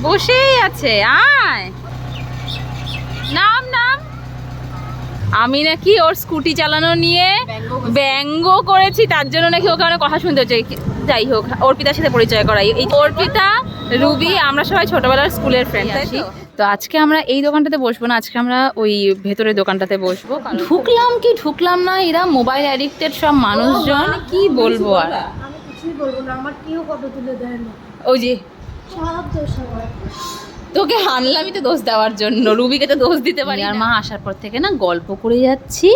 বসেই আছে, আয় নাম নাম। আমি নাকি ওর স্কুটি চালানো নিয়ে ব্যঙ্গ করেছি, তার জন্য নাকি ওকে অনেক কথা শুনতে হচ্ছে। যাই হোক, অর্পিতার সাথে পরিচয় করাই। এই অর্পিতা, রুবি, আমরা সবাই ছোটবেলার স্কুলের ফ্রেন্ড। তো আজকে আমরা এই দোকানটাতে বসবো না, আজকে আমরা ওই ভেতরের দোকানটাতে বসবো। ঢুকলাম কি ঢুকলাম না, এরা মোবাইল অ্যাডিক্টেড সব মানুষজন, কি বলবো আর। আমি কিছুই বলবো না, আমার কেউ ফটো তুলে দেয় না। ওই যে সব দোষ আমার। তোকে হানলামই তো দোষ দেওয়ার জন্য, রুবিকে তো দোষ দিতে পারি। আর মা আসার পর থেকে না গল্প করে যাচ্ছি,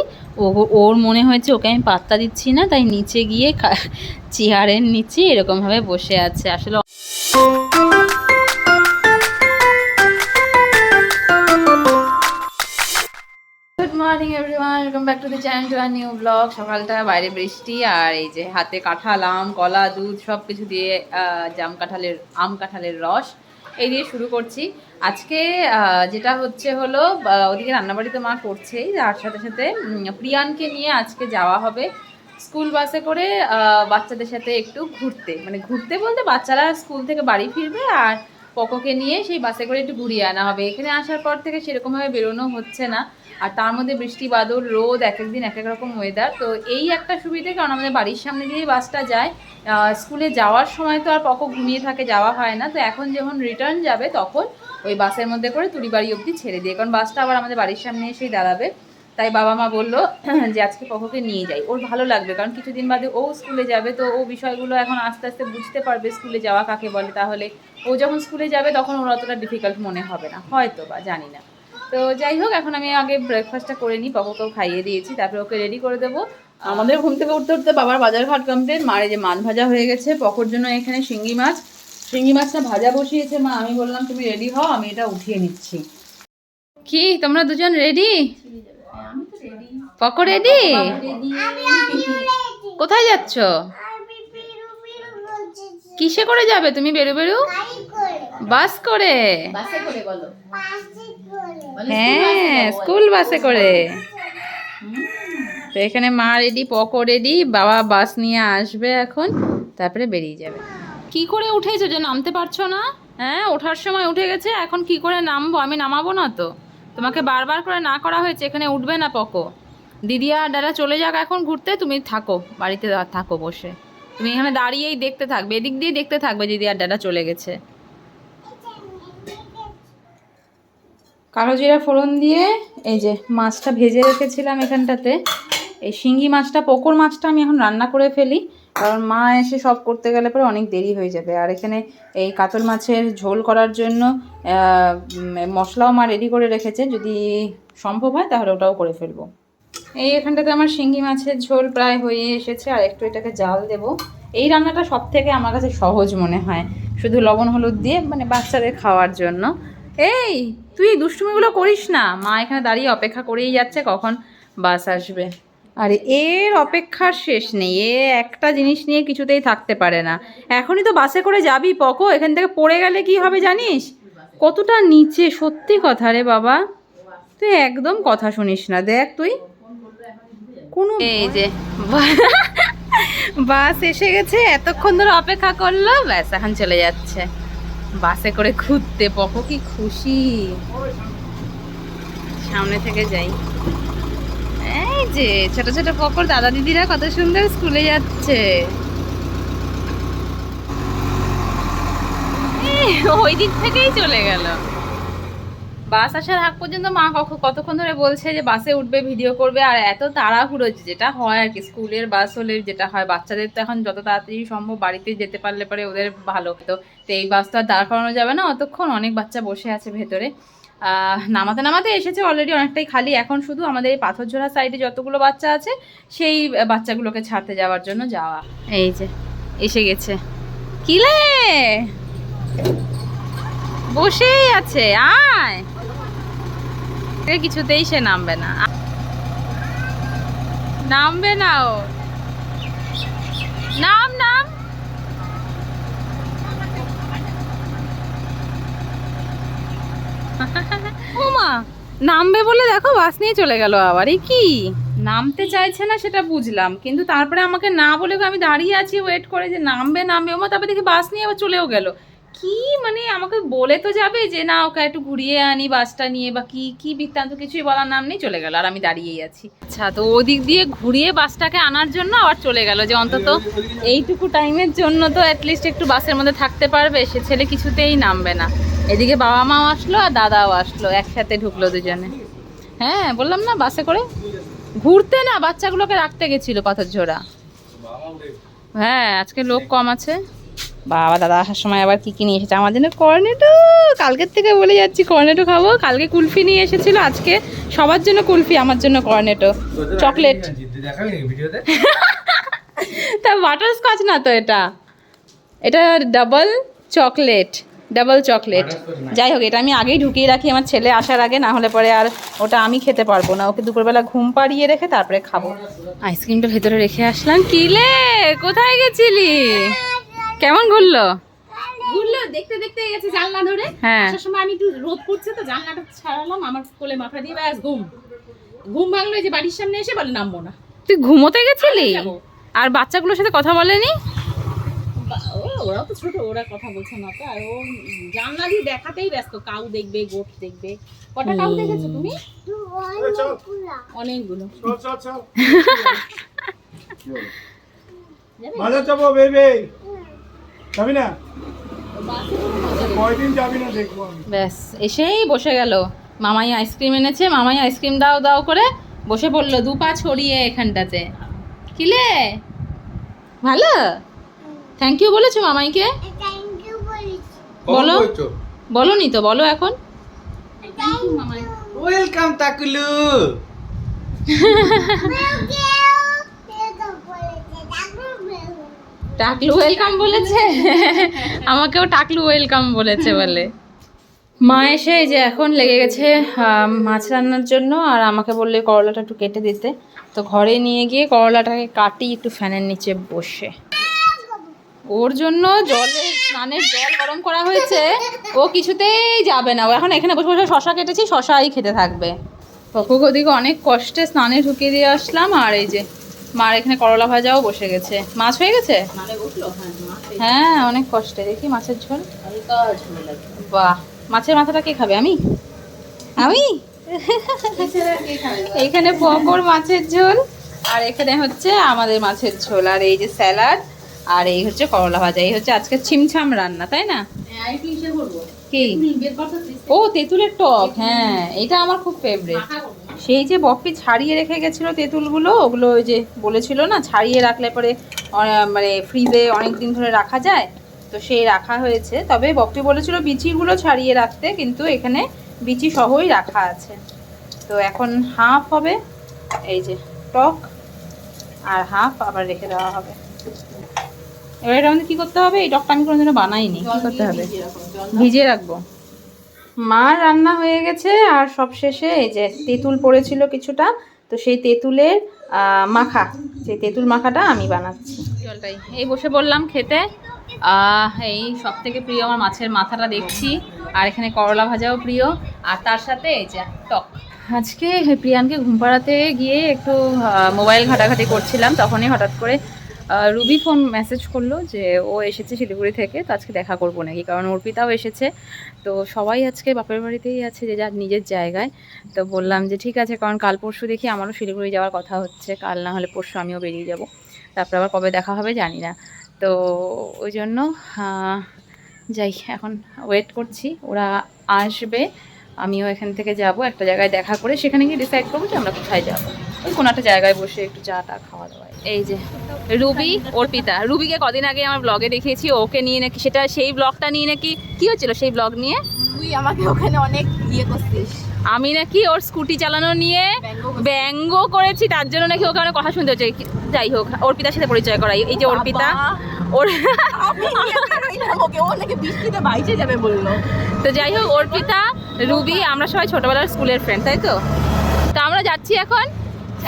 ওর মনে হয়েছে ওকে আমি পাত্তা দিচ্ছি না, তাই নিচে গিয়ে চেয়ারের নিচে এরকম ভাবে বসে আছে। আসলে good morning everyone, welcome back to the channel to a new blog. সকালটা বাইরে বৃষ্টি, আর এই যে হাতে কাঁঠাল, আম, কলা, দুধ সব কিছু দিয়ে আম কাঁঠালের রস এই দিয়ে শুরু করছি আজকে। যেটা হলো ওদিকে রান্নাবাড়ি তো মা করছেই, তার সাথে সাথে প্রিয়ানকে নিয়ে আজকে যাওয়া হবে স্কুল বাসে করে বাচ্চাদের সাথে একটু ঘুরতে। মানে ঘুরতে বলতে বাচ্চারা স্কুল থেকে বাড়ি ফিরবে আর পকোকে নিয়ে সেই বাসে করে একটু ঘুরিয়ে আনা হবে। এখানে আসার পর থেকে সেরকমভাবে বেরোনো হচ্ছে না, আর তার মধ্যে বৃষ্টি বাদল রোদ, এক এক দিন এক এক রকম ওয়েদার। তো এই একটা সুবিধে, কারণ আমাদের বাড়ির সামনে দিয়েই বাসটা যায়। স্কুলে যাওয়ার সময় তো আর পকো ঘুমিয়ে থাকে, যাওয়া হয় না। তো এখন যখন রিটার্ন যাবে তখন ওই বাসের মধ্যে করে তুলিবাড়ি অবধি ছেড়ে দিয়ে, কারণ বাসটা আবার আমাদের বাড়ির সামনে এসেই দাঁড়াবে। তাই বাবা মা বললো যে আজকে পকোকে নিয়ে যাই, ওর ভালো লাগবে, কারণ কিছুদিন বাদে ও স্কুলে যাবে। তো ও বিষয়গুলো এখন আস্তে আস্তে বুঝতে পারবে, স্কুলে যাওয়া কাকে বলে। তাহলে ও যখন স্কুলে যাবে তখন ওর অতটা ডিফিকাল্ট মনে হবে না, হয়তো বা, জানি না। তো যাই হোক, এখন আমি আগে ব্রেকফাস্টটা করে নিই, পকোকেও খাইয়ে দিয়েছি, তারপরে ওকে রেডি করে দেবো। আমাদের ঘুম থেকে উঠতে উঠতে বাবার বাজার ঘাট কমপ্লিট। মার এই যে মাছ ভাজা হয়ে গেছে, পকোর জন্য এখানে শিঙ্গি মাছটা ভাজা বসিয়েছে মা। আমি বললাম তুমি রেডি হও, আমি এটা উঠিয়ে নিচ্ছি। কি তোমরা দুজন রেডি? Poco ready? কোথায় যাচ্ছ? কিসে করে যাবে তুমি? বেরু বাস করে? হ্যাঁ, স্কুল বাসে করে। তো এখানে মা রেডি, পকো রেডি, বাবা বাস নিয়ে আসবে এখন, তারপরে বেরিয়ে যাবে। কি করে উঠেছো যে নামতে পারছো না? হ্যাঁ, ওঠার সময় উঠে গেছে, এখন কি করে নামবো? আমি নামাবো না তো, তোমাকে বারবার করে না করা হয়েছে এখানে উঠবে না পকো। দিদি আর দাদা চলে যাক এখন ঘুরতে, তুমি থাকো বাড়িতে, থাকো বসে, তুমি এখানে দাঁড়িয়েই দেখতে থাকবে, এদিক দিয়ে দেখতে থাকবে দিদি আর দাদা চলে গেছে। কালো জিরা ফোড়ন দিয়ে এই যে মাছটা ভেজে রেখেছিলাম এখানটাতে, এই শিঙ্গি মাছটা, পকোর মাছটা আমি এখন রান্না করে ফেলি, কারণ মা এসে সব করতে গেলে পরে অনেক দেরি হয়ে যাবে। আর এখানে এই কাতল মাছের ঝোল করার জন্য মশলাও মা রেডি করে রেখেছে, যদি সম্ভব হয় তাহলে ওটাও করে ফেলবো। এই এখানটাতে আমার শিঙ্গি মাছের ঝোল প্রায় হয়ে এসেছে, আর একটু এটাকে জাল দেব। এই রান্নাটা সব থেকে আমার কাছে সহজ মনে হয়, শুধু লবণ হলুদ দিয়ে, মানে বাচ্চাদের খাওয়ার জন্য। এই তুই দুষ্টুমিগুলো করিস না, মা এখানে দাঁড়িয়ে অপেক্ষা করেই যাচ্ছে কখন বাস আসবে। আরে এর অপেক্ষার শেষ নেই, এ একটা জিনিস নিয়ে কিছুতেই থাকতে পারে না। এখনই তো বাসে করে যাবি পকো, এখান থেকে পড়ে গেলে কি হবে জানিস? কতটা নিচে, সত্যি কথা রে বাবা, তুই একদম কথা শুনিস না। দেখ তুই কোনো, এই যে বাস এসে গেছে, এতক্ষণ ধরে অপেক্ষা করলো, ব্যাস এখন চলে যাচ্ছে বাসে করে ঘুরতে। পকো কি খুশি, সামনে থেকে যাই। এই যে ছোট ছোট পকোর দাদা দিদিরা কত সুন্দর স্কুলে যাচ্ছে। ওই দিক থেকেই চলে গেল। বাস আসার আগ পর্যন্ত মা কতক্ষণ ধরে বলছে যে বাসে উঠবে, ভিডিও করবে, আর এত তাড়াহুড়ো যেটা হয় আর কি, স্কুলের বাস হলে যেটা হয়, বাচ্চাদের তো এখন যত তাড়াতাড়ি সম্ভব বাড়িতে যেতে পারলে পরে ওদের ভালো। তো এই বাস তো আর দাঁড় করানো যাবে না অতক্ষণ, অনেক বাচ্চা বসে আছে ভেতরে। নামাতে নামাতে এসেছে অলরেডি, অনেকটাই খালি। এখন শুধু আমাদের এই পাথরঝোড়া সাইডে যতগুলো বাচ্চা আছে সেই বাচ্চাগুলোকে ছাড়তে যাওয়ার জন্য যাওয়া। এই যে এসে গেছে, কিলে বসেই আছে, আয়। কিছুতেই সে নামবে না, নামবে না ও, নাম নাম। ও মা, নামবে বলে দেখো বাস নিয়ে চলে গেল আবার। এই কি, নামতে চাইছে না সেটা বুঝলাম, কিন্তু তারপরে আমাকে না বলে আমি দাঁড়িয়ে আছি ওয়েট করে যে নামবে নামবে, ও মা, তারপরে দেখি বাস নিয়ে আবার চলেও গেল। কি মানে আমাকে বলে তো যাবে যে না ওকে একটু ঘুরিয়ে আনি বাসটা নিয়ে, বা কি কি বৃত্তান্ত কিছুই বলার নাম নেই, চলে গেল আর আমি দাঁড়িয়েই আছি। আচ্ছা, তো ওদিক দিয়ে ঘুরিয়ে বাসটাকে আনার জন্য আবার চলে গেল, যে অন্তত এইটুকু টাইমের জন্য তো অ্যাটলিস্ট একটু বাসের মধ্যে থাকতে পারবে। সে ছেলে কিছুতেই নামবে না। এদিকে বাবা মাও আসলো আর দাদাও আসলো, একসাথে ঢুকলো দুজনে। হ্যাঁ বললাম না বাসে করে ঘুরতে, না বাচ্চাগুলোকে রাখতে গেছিল পাথরঝোড়া। হ্যাঁ আজকে লোক কম আছে। বাবা দাদা আসার সময় আবার কি কি নিয়ে এসেছে আমার জন্য? কর্নেটো। কালকের থেকে বলে যাচ্ছি কর্নেটো খাবো। কালকে কুলফি নিয়ে এসেছিল, আজকে সবার জন্য কুলফি, আমার জন্য কর্নেটো চকলেট। তা বাটারস্কচ না তো, এটা এটা ডাবল চকলেট, ডাবল চকলেট। যাই হোক, এটা আমি আগেই ঢুকিয়ে রাখি আমার ছেলে আসার আগে, না হলে পরে আর ওটা আমি খেতে পারবো না। ওকে দুপুরবেলা ঘুম পাড়িয়ে রেখে তারপরে খাবো। আইসক্রিমটা ভেতরে রেখে আসলাম। কিলে কোথায় গেছিলি? কেমন ঘুরলো? ঘুরলো, দেখতে দেখতে গেছে জানলা ধরে। হ্যাঁ আসার সময় আমি একটু রোদ পড়ছে তো জানলাটা ছাড়ালাম, আমার কোলে মাথা দিয়ে ব্যাস ঘুম ভাঙলো। এই যে বাড়ির সামনে এসে বলে নামবো না। তুই ঘুমোতে গেছিলি? আমি যাবো। আর বাচ্চাগুলোর সাথে কথা বলেনি? ওরাও তো ছোট, ওরা কথা বলছে না তো। আর ও জানলা দিয়ে দেখাতেই ব্যস্ত, কাউ দেখবে গোট দেখবে। কটা কাউ দেখেছো তুমি? অনেকগুলো। মজা চাপো বেবি, যাবি না? কয়দিন যাবি না দেখবো আমি। ব্যাস এসেই বসে গেল। মামাই আইসক্রিম এনেছে, মামাই আইসক্রিম দাও দাও করে বসে পড়লো, দু পা ছড়িয়ে এখানটাতে। কিলে ভালো? থ্যাংক ইউ বলেছো মামাইকে? বলো, বলোনি তো, বলো এখন। ওয়েলকাম তাকলু। টাকলু ওয়েলকাম বলেছে? আমাকেও টাকলু ওয়েলকাম বলেছে বলে। মা এসে এই যে এখন লেগে গেছে মাছ রান্নার জন্য, আর আমাকে বললে করলাটা একটু কেটে দিতে। তো ঘরে নিয়ে গিয়ে করলাটাকে কাটি একটু ফ্যানের নিচে বসে। ওর জন্য স্নানের জল গরম করা হয়েছে, ও কিছুতেই যাবে না। ও এখন এখানে বসে বসে শশা কেটেছি, শশাই খেতে থাকবে। পকুক ওদিকে অনেক কষ্টে স্নানে ঢুকিয়ে দিয়ে আসলাম, আর এই যে মার এখানে করলা ভাজাও বসে গেছে। মাছ হয়ে গেছে? মানে উঠলো, হ্যাঁ অনেক কষ্টে। দেখি মাছের ঝোল। হালকা ঝোল লাগে। বাহ, মাছের মাথাটা কে খাবে? আমি আমি এইখানে পকর মাছের ঝোল, আর এখানে হচ্ছে আমাদের মাছের ঝোল, আর এই যে স্যালাড, আর এই হচ্ছে করলা ভাজা। এই হচ্ছে আজকে ছিমছাম রান্না, তাই না? আর কি ইসে করবো? কি? বের করতে ও তেঁতুলের টক, হ্যাঁ এটা আমার খুব ফেভারিট। সেই যে বপি ছাড়িয়ে রেখে গেছিলো তেঁতুলগুলো, ওগুলো ওই যে বলেছিল না ছাড়িয়ে রাখলে পরে মানে ফ্রিজে অনেক দিন ধরে রাখা যায়, তো সেই রাখা হয়েছে। তবে বপি বলেছিল বিচিগুলো ছাড়িয়ে রাখতে, কিন্তু এখানে বিচি সহই রাখা আছে। তো এখন হাফ হবে এই যে টক, আর হাফ আবার রেখে দেওয়া হবে। এবার এটা আমাদের কী করতে হবে? এই টকটা আমি কোনোদিনও বানাইনি। কী করতে হবে? ভিজিয়ে রাখবো। মা রান্না হয়ে গেছে, আর সব শেষে এই যে তেঁতুল পড়েছিল কিছুটা, তো সেই তেঁতুলের মাখা, সেই তেঁতুল মাখাটা আমি বানাচ্ছি। জলটাই এই বসে বললাম খেতে। এই সব থেকে প্রিয় আমার মাছের মাথাটা দেখছি, আর এখানে করলা ভাজাও প্রিয়, আর তার সাথে এই যে টক। আজকে প্রিয়ানকে ঘুম পাড়াতে গিয়ে একটু মোবাইল ঘাটাঘাটি করছিলাম, তখনই হঠাৎ করে রুবি ফোন মেসেজ করলো যে ও এসেছে শিলিগুড়ি থেকে, তো আজকে দেখা করবো নাকি, কারণ অর্পিতাও এসেছে। তো সবাই আজকে বাপের বাড়িতেই আছে, যে যার নিজের জায়গায়। তো বললাম যে ঠিক আছে, কারণ কাল পরশু দেখি আমারও শিলিগুড়ি যাওয়ার কথা হচ্ছে, কাল না হলে পরশু আমিও বেরিয়ে যাব। তারপর আবার কবে দেখা হবে জানি না। তো ওই জন্য যাই, এখন ওয়েট করছি, ওরা আসবে, আমিও এখান থেকে যাব একটা জায়গায় দেখা করে, সেখানে গিয়ে ডিসাইড করবো যে আমরা কোথায় যাবো। ওই কোনো একটা জায়গায় বসে একটু চা টা খাওয়া দাওয়া। এই যে রুবি, অর্পিতা। রুবিকে কদিন আগে আমার ব্লগে দেখিয়েছি, ওকে নিয়ে নাকি সেটা, সেই ব্লগটা নিয়ে নাকি কি হচ্ছিল, সেই ব্লগ নিয়ে তুই আমাকে ওখানে অনেক ইয়ে করছিস। আমি নাকি ওর স্কুটি চালানো নিয়ে ব্যঙ্গ করেছি, তার জন্য নাকি ওকে অনেক কথা শুনতে হচ্ছে। যাই হোক, অর্পিতার সাথে পরিচয় করাই। এই যে অর্পিতা, ওর ও নাকি বৃষ্টিতে বাইচে যাবে বললো। তো যাই হোক, অর্পিতা, রুবি, আমরা সবাই ছোটবেলার স্কুলের ফ্রেন্ড, তাই তো? তো আমরা যাচ্ছি এখন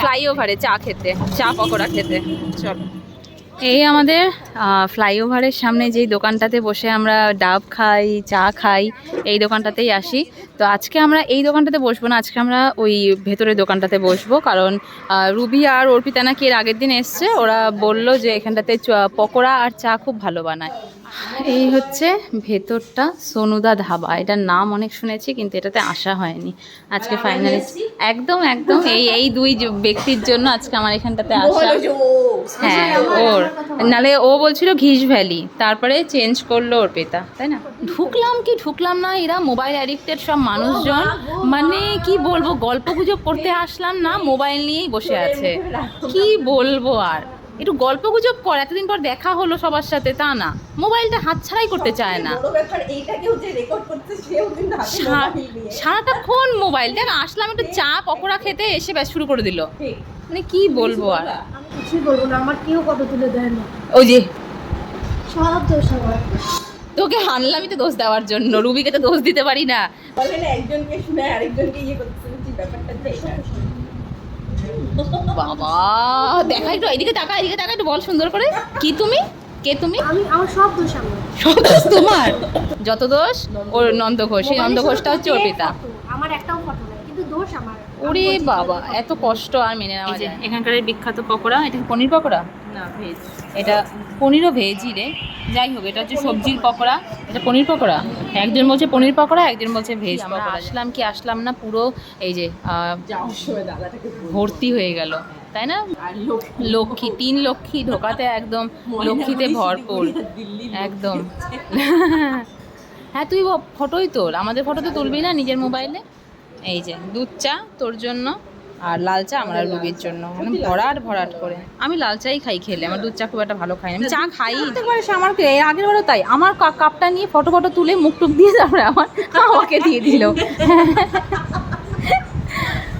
ফ্লাইওভারে চা খেতে, চা পকোড়া খেতে। চলো, এই আমাদের ফ্লাইওভারের সামনে যেই দোকানটাতে বসে আমরা ডাব খাই, চা খাই, এই দোকানটাতেই আসি। তো আজকে আমরা এই দোকানটাতে বসবো না, আজকে আমরা ওই ভেতরের দোকানটাতে বসবো, কারণ রুবি আর অর্পিতা নাকি এর আগের দিন এসছে, ওরা বললো যে এখানটাতে পকোড়া আর চা খুব ভালো বানায়। এই হচ্ছে ভেতরটা সোনুদা ধাবা। এটার নাম অনেক শুনেছি কিন্তু এটাতে আসা হয়নি। আজকে ফাইনালি একদম একদম এই দুই ব্যক্তির জন্য আজকে আমার এখানটাতে আসা। হ্যাঁ ওর নালে ও বলছিল ঘিস ভ্যালি, তারপরে চেঞ্জ করলো ওর পেতা, তাই না? ঢুকলাম না, এরা মোবাইল অ্যাডিক্টেড সব মানুষজন, মানে কি বলবো, গল্প গুজব করতে আসলাম না, মোবাইল নিয়েই বসে আছে। কি বলবো আর, একটু গল্প গুজব কর, এতদিন পর দেখা হলো সবার সাথে, তা না মোবাইলটা হাত ছাড়াই করতে চায় না, সারাটাক্ষণ মোবাইল। দেখ আসলাম একটু চা পকোড়া খেতে, এসে ব্যাস শুরু করে দিল, মানে কি বলবো আর। আমি কিছুই বলবো না, আমার কেউ ফটো তুলে দেয় না। ওই যে সব দোষ আমার। তোকে আনলামই তো দোষ দেওয়ার জন্য, রুবিকে তো দোষ দিতে পারি না। একজনকে শুনে আরেকজনকে ইয়ে করতেছে, ব্যাপারটা বাবা দেখা একটু এদিকে তাকা, এদিকে তাকা, একটু বল সুন্দর করে, কি তুমি, কে তুমি? আমার সব দোষ আমার। সব দোষ তোমার? যত দোষ ওর নন্দ ঘোষ, এই নন্দ ঘোষটা হচ্ছে ওর পিতা। আমার একটাও ফটো নাই, কিন্তু দোষ আমার। ওরে বাবা, এত কষ্ট আর মেনে নেওয়া যায়। এখানকার এই বিখ্যাত পকোড়া, এটা কি পনির পকোড়া? না ভেজ। এটা পনিরও ভেজই রে, যাই হোক এটা হচ্ছে সবজির পকোড়া, এটা পনির পকোড়া। একজন বলছে পনির পকোড়া, একজন বলছে ভেজ পকোড়া। আসলাম কি আসলাম না, পুরো এই যে ভর্তি হয়ে গেল, তাই না? লক্ষ্মী, 3 লক্ষ্মী ঢোকাতে একদম লক্ষ্মীতে ভরপুর একদম। হ্যাঁ তুই ফটোই তোল, আমাদের ফটো তো তুলবি না নিজের মোবাইলে। এই যে দুধ চা তোর জন্য, আর লাল চা আমার আর রুবির জন্য, মানে ভরাট করে। আমি লাল চাই খাই, খেলে আমার দুধ চা খুব একটা ভালো খাই না, আমি চা খাই একবারে। সে আমাকে আগের বারও তাই, আমার কাপটা নিয়ে ফটো তুলে মুখ টুক দিয়ে তারপরে আমাকে দিয়ে দিল।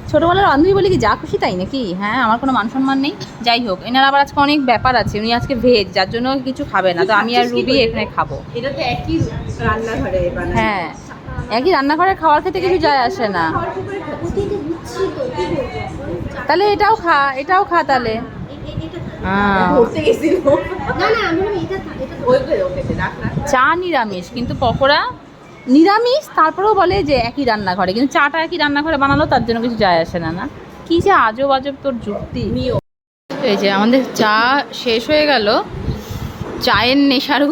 ছোটোবেলার বান্ধবী বলি কি যা খুশি তাই নাকি? হ্যাঁ আমার কোনো মান সম্মান নেই। যাই হোক এনার আবার আজকে অনেক ব্যাপার আছে, উনি আজকে ভেজ, যার জন্য কিছু খাবে না, তো আমি আর রুবি এখানে খাবো। এটা তো একই রান্নাঘরে বানায়। হ্যাঁ একই রান্নাঘরে খাওয়ার খেতে কিছু যায় আসে না। তাহলে এটাও খা তাহলে। ঘুরতে গেছিল। না না, আমি এটা ওকে রাখ না। চা নিরামিষ কিন্তু পকোড়া নিরামিষ, তারপরেও বলে যে একই রান্নাঘরে, কিন্তু চাটা একই রান্নাঘরে বানালো, তার জন্য কিছু যায় আসে না। না কি যে আজব আজব তোর যুক্তি। এই যে আমাদের চা শেষ হয়ে গেল, চায়ের নেশারু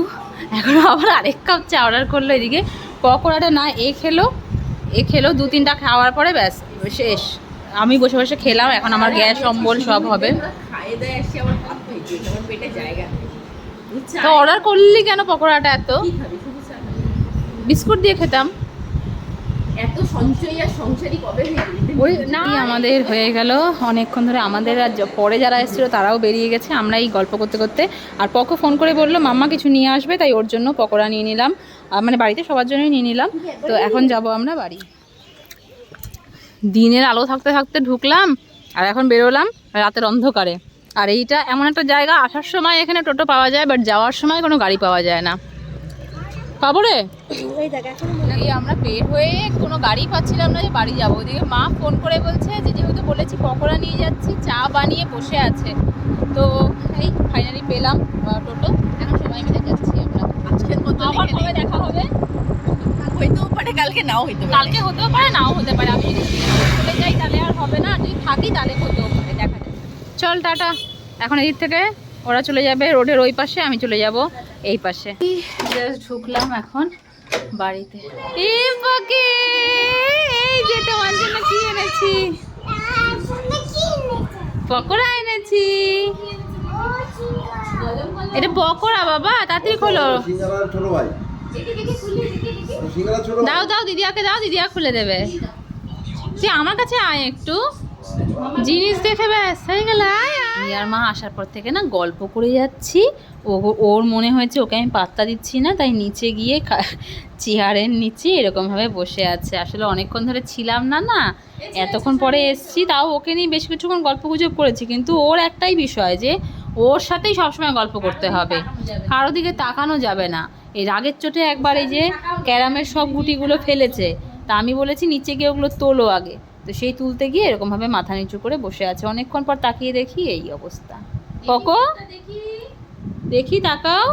এখন আবার আরেক কাপ চা অর্ডার করলো। এদিকে পকোড়াটা না এ খেলো 2-3টা খাওয়ার পরে ব্যাস শেষ। আমি বসে বসে খেলাম, এখন আমার গ্যাস অম্বল সব হবে। খাইয়ে দেয় এসে আবার ভাত হয়ে গেছে, আমার পেটে জায়গা নেই। তো অর্ডার করলি কেন পকোড়াটা? এত কি খাবি? শুধু চা খাবি? বিস্কুট দিয়ে খেতাম। এত সঞ্চয়ী আর সংসারী কবে হয়ে গেলি? ওই না আমাদের হয়ে গেল অনেকক্ষণ ধরে, আমাদের আর পরে যারা এসেছিলো তারাও বেরিয়ে গেছে, আমরা এই গল্প করতে করতে। আর পকো ফোন করে বললো মাম্মা কিছু নিয়ে আসবে, তাই ওর জন্য পকোড়া নিয়ে নিলাম, মানে বাড়িতে সবার জন্যই নিয়ে নিলাম। তো এখন যাব আমরা বাড়ি। দিনের আলো থাকতে থাকতে ঢুকলাম আর এখন বেরোলাম রাতের অন্ধকারে। আর এইটা এমন একটা জায়গা, আসার সময় এখানে টোটো পাওয়া যায়, বাট যাওয়ার সময় কোনো গাড়ি পাওয়া যায় না। পাবো রে, এই আমরা বের হয়ে কোনো গাড়ি পাচ্ছিলাম না যে বাড়ি যাবো। ওদিকে মা ফোন করে বলছে যে যেহেতু বলেছি পকোড়া নিয়ে যাচ্ছি, চা বানিয়ে বসে আছে। তো এই ফাইনালি পেলাম টোটো, এখন সবাই মিলে যাচ্ছি আমরা। আজকের মতো আবার কবে দেখা হবে? হইতেও পারে, কালকে নাও হইতে পারে। কালকে হতেও পারে, নাও হতে পারে। আমি যদি চলে যাই তাহলে আর হবে না, যদি থাকি তাহলে হতেও পারে, দেখা যাবে। চল টাটা। এখন এদিক থেকে ওরা চলে যাবে রোডের ওই পাশে, আমি চলে যাব এই পাশে। জাস্ট ঢুকলাম এখন বাড়িতে। এই যে তোমার জন্য কি এনেছি, পকোড়া এনেছি। এটা পকোড়া বাবা, তাড়াতাড়ি খোলো। দাও দিদিয়াকে দাও, দিদিয়া খুলে দেবে। তুই আমার কাছে আয় একটু, জিনিস দেখে ব্যাস হয়ে গেল। আর মা আসার পর থেকে না গল্প করে যাচ্ছি, ওর মনে হয়েছে ওকে আমি পাত্তা দিচ্ছি না, তাই নিচে গিয়ে চেয়ারের নিচে এরকমভাবে বসে আছে। আসলে অনেকক্ষণ ধরে ছিলাম না, এতক্ষণ পরে এসছি, তাও ওকে নিয়ে বেশ কিছুক্ষণ গল্প গুজব করেছি। কিন্তু ওর একটাই বিষয় যে ওর সাথেই সবসময় গল্প করতে হবে, কারো দিকে তাকানো যাবে না। এই রাগের চোটে একবার এই যে ক্যারামের সব গুটিগুলো ফেলেছে, তা আমি বলেছি নিচে গিয়ে ওগুলো তোলো আগে, তো সেই তুলতে গিয়ে এরকমভাবে মাথা নিচু করে বসে আছে। অনেকক্ষণ পর তাকিয়ে দেখি এই অবস্থা। পকো দেখি, তাকাও।